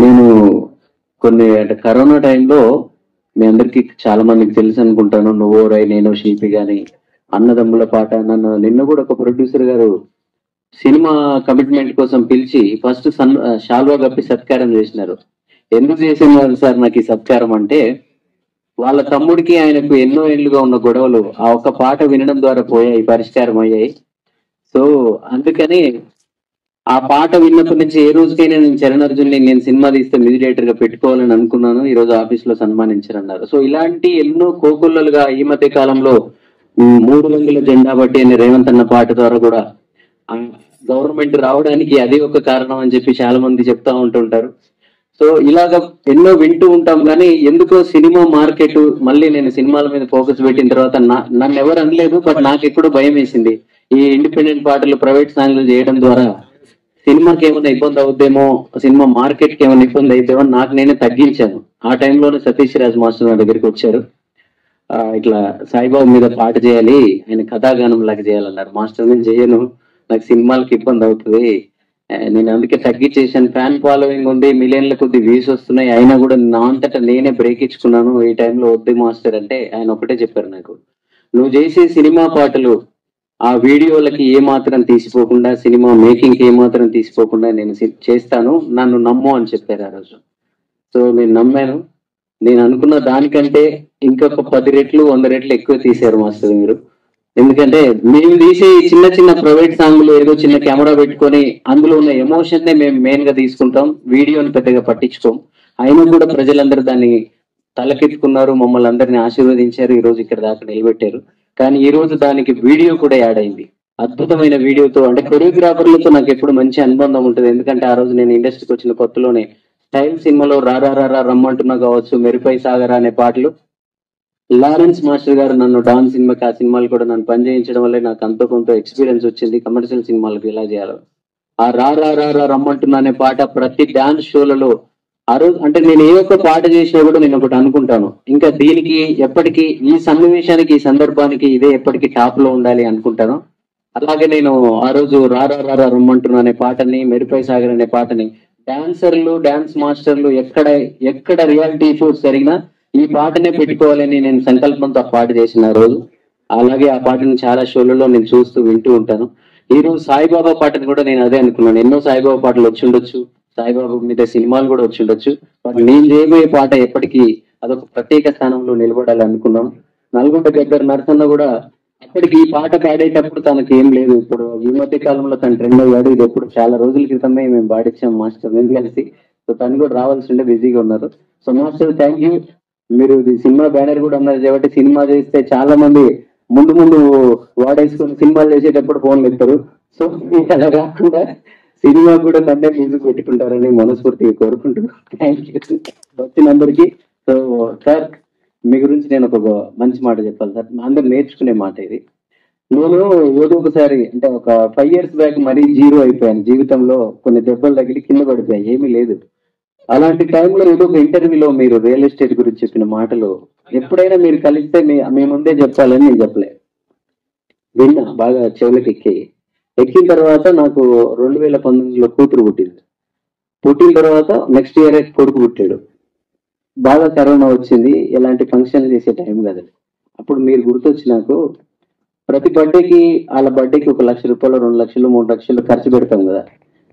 నేను కొన్ని అంటే కరోనా టైంలో మీ అందరికి చాలా మందికి తెలుసు అనుకుంటాను. నువ్వో రై నేను షీపి గాని అన్నదమ్ముల పాట నన్ను నిన్న కూడా ఒక ప్రొడ్యూసర్ గారు సినిమా కమిట్మెంట్ కోసం పిలిచి ఫస్ట్ షాల్వా కప్పి సత్కారం చేసినారు. ఎందుకు చేసినారు సార్ నాకు ఈ సత్కారం అంటే, వాళ్ళ తమ్ముడికి ఆయనకు ఎన్నో ఏళ్లుగా ఉన్న గొడవలు ఆ ఒక్క పాట వినడం ద్వారా పోయాయి, పరిష్కారం అయ్యాయి. సో అందుకని ఆ పాట విన్నప్పటి నుంచి ఏ రోజుకైనా నేను చరణ్ అర్జున్ని నేను సినిమా తీస్తే మ్యూజిక్ డైరెక్టర్ గా పెట్టుకోవాలని అనుకున్నాను. ఈ రోజు ఆఫీస్ లో సన్మానించారన్నారు. సో ఇలాంటి ఎన్నో కోకొల్లలుగా ఈ మధ్య కాలంలో 3 రంగుల జెండా బట్టి అనే రేవంత్ అన్న పాట ద్వారా కూడా గవర్నమెంట్ రావడానికి అదే ఒక కారణం అని చెప్పి చాలా మంది చెప్తా ఉంటుంటారు. సో ఇలాగ ఎన్నో వింటూ ఉంటాం, కానీ ఎందుకో సినిమా మార్కెట్ మళ్ళీ నేను సినిమాల మీద ఫోకస్ పెట్టిన తర్వాత నన్ను ఎవరు అనలేదు, బట్ నాకు ఎప్పుడూ భయం వేసింది. ఈ ఇండిపెండెంట్ పాటలు ప్రైవేట్ సాంగ్లు చేయడం ద్వారా సినిమాకి ఏమైనా ఇబ్బంది అవుద్దేమో, సినిమా మార్కెట్ కి ఏమైనా ఇబ్బంది అయితేమో నాకు నేనే తగ్గించాను. ఆ టైంలోనే సతీష్ రాజ్ మాస్టర్ నా దగ్గరికి వచ్చారు. ఇట్లా సాయిబాబు మీద పాట చేయాలి, ఆయన కథాగానం లాగా చేయాలన్నారు. మాస్టర్ నేను చేయను, నాకు సినిమాలకి ఇబ్బంది అవుతుంది, నేను అందుకే తగ్గించేసాను. ఫ్యాన్ ఫాలోయింగ్ ఉంది, మిలియన్ల కొద్ది వ్యూస్ వస్తున్నాయి, అయినా కూడా నా అంతటా నేనే బ్రేక్ ఇచ్చుకున్నాను. ఈ టైంలో వద్దు మాస్టర్ అంటే ఆయన ఒకటే చెప్పారు నాకు, నువ్వు చేసే సినిమా పాటలు ఆ వీడియోలకి ఏమాత్రం తీసిపోకుండా, సినిమా మేకింగ్ కి ఏమాత్రం తీసిపోకుండా నేను చేస్తాను, నన్ను నమ్ము అని చెప్పారు ఆ రోజు. సో నేను నమ్మాను. నేను అనుకున్న దానికంటే ఇంకొక 10 రెట్లు 100 రెట్లు ఎక్కువ తీశారు మాస్టర్ మీరు. ఎందుకంటే మేము తీసే చిన్న చిన్న ప్రైవేట్ సాంగ్లు ఏదో చిన్న కెమెరా పెట్టుకొని అందులో ఉన్న ఎమోషన్ నే మేము మెయిన్ గా తీసుకుంటాం, వీడియోని పెద్దగా పట్టించుకోం. అయినా కూడా ప్రజలందరూ దాన్ని తలకెత్తుకున్నారు, మమ్మల్ని అందరినీ ఆశీర్వదించారు, ఈ రోజు ఇక్కడ దాకా నిలబెట్టారు. కానీ ఈ రోజు దానికి వీడియో కూడా యాడ్ అయింది, అద్భుతమైన వీడియోతో. అంటే కొరియోగ్రాఫర్లతో నాకు ఎప్పుడు మంచి అనుబంధం ఉంటుంది. ఎందుకంటే ఆ రోజు నేను ఇండస్ట్రీకి వచ్చిన కొత్తలోనే స్టైల్ సినిమాలో రారా రమ్మంటున్నా కావచ్చు, మెరుపై సాగరా అనే పాటలు లారెన్స్ మాస్టర్ గారు నన్ను డాన్ సినిమాకి, ఆ సినిమాలు కూడా నన్ను పనిచేయించడం వల్లే నాకు అంత కొంత ఎక్స్పీరియన్స్ వచ్చింది కమర్షియల్ సినిమాలకు ఎలా చేయాలో. ఆ రారా రమ్మంటున్నా అనే పాట ప్రతి డాన్స్ షోలలో ఆ రోజు అంటే నేను ఏ ఒక్క పాట చేసినా కూడా నేను ఒకటి అనుకుంటాను, ఇంకా దీనికి ఎప్పటికీ ఈ సన్నివేశానికి ఈ సందర్భానికి ఇదే ఎప్పటికీ టాప్ లో ఉండాలి అనుకుంటాను. అలాగే నేను ఆ రోజు రారా రమ్మంటున్నా అనే పాటని, మెరుపై సాగర్ అనే పాటని డాన్సర్లు డాన్స్ మాస్టర్లు ఎక్కడ రియాలిటీ షోస్ జరిగినా ఈ పాటనే పెట్టుకోవాలని నేను సంకల్పంతో ఆ పాట చేసిన రోజు. అలాగే ఆ పాటను చాలా షోలలో నేను చూస్తూ వింటూ ఉంటాను. ఈ రోజు సాయిబాబా పాటను కూడా నేను అదే అనుకున్నాను. ఎన్నో సాయిబాబా పాటలు వచ్చి ఉండొచ్చు, సాయిబాబా మీద సినిమాలు కూడా వచ్చి ఉండొచ్చు, బట్ నేను చేయబోయే పాట ఎప్పటికీ అదొక ప్రత్యేక స్థానంలో నిలబడాలి అనుకున్నాను. నల్గొండ గద్దర్ నరసన్న కూడా అప్పటికి ఈ పాట పాడేటప్పుడు తనకి ఏం లేదు. ఇప్పుడు ఈ మధ్య కాలంలో తను ట్రెండ్ అయ్యాడు. ఇది ఎప్పుడు చాలా రోజుల క్రితమే మేము పాడించాం మాస్టర్ నేను కలిసి. సో తను కూడా రావాల్సి ఉండే, బిజీగా ఉన్నారు. So master thank you. మీరు సినిమా బ్యానర్ కూడా ఉన్నారు కాబట్టి సినిమా చేస్తే చాలా మంది ముందు వాడేసుకొని సినిమాలు చేసేటప్పుడు ఫోన్లు ఎత్తారు. సో అలా కాకుండా సినిమా కూడా నన్నే మ్యూజిక్ పెట్టుకుంటారని మనస్ఫూర్తిగా కోరుకుంటున్నాను. థ్యాంక్ యూ వచ్చినందరికీ. సో సార్ మీ గురించి నేను ఒక మంచి మాట చెప్పాలి సార్, అందరు నేర్చుకునే మాట ఇది. నేను ఏదో ఒకసారి అంటే ఒక 5 years బ్యాక్ మరీ జీరో అయిపోయాను జీవితంలో, కొన్ని దెబ్బలు తగిలి కింద పడిపోయాయి, ఏమీ లేదు. అలాంటి టైంలో ఏదో ఒక ఇంటర్వ్యూలో మీరు రియల్ ఎస్టేట్ గురించి చెప్పిన మాటలు ఎప్పుడైనా మీరు కలిస్తే మీ ముందే చెప్పాలని నేను చెప్పలే, విన్నా, బాగా చెవులకు ఎక్కిన తర్వాత నాకు 2019లో కూతురు పుట్టింది. పుట్టిన తర్వాత నెక్స్ట్ ఇయర్ కొడుకు పుట్టాడు. బాగా కరోనా వచ్చింది, ఎలాంటి ఫంక్షన్ చేసే టైం కదండి. అప్పుడు మీరు గుర్తొచ్చి నాకు ప్రతి బర్త్డేకి వాళ్ళ బర్త్డేకి 1 లక్ష రూపాయలు 2 లక్షలు 3 లక్షలు ఖర్చు పెడతాం కదా,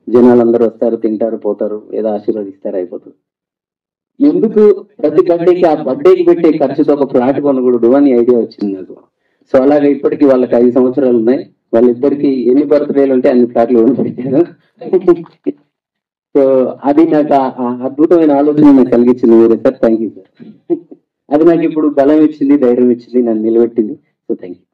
జనాలు అందరూ వస్తారు, తింటారు, పోతారు, ఏదో ఆశీర్వదిస్తారు, అయిపోతుంది. ఎందుకు ప్రతి బర్త్డేకి ఆ బర్త్డేకి పెట్టే ఖర్చుతో ఒక ఫ్లాట్ కొనకూడదు అని ఐడియా వచ్చింది నాకు. సో అలాగే ఇప్పటికి వాళ్ళకి 5 సంవత్సరాలు ఉన్నాయి, వాళ్ళిద్దరికి ఎన్ని బర్త్డేలు ఉంటే అన్ని ఫ్లాట్లు కొని పెట్టాను. సో అది నాకు అద్భుతమైన ఆలోచన నాకు కలిగించింది మీరే సార్, థ్యాంక్ యూ సార్. అది నాకు ఇప్పుడు బలం ఇచ్చింది, ధైర్యం ఇచ్చింది, నన్ను నిలబెట్టింది. So thank you.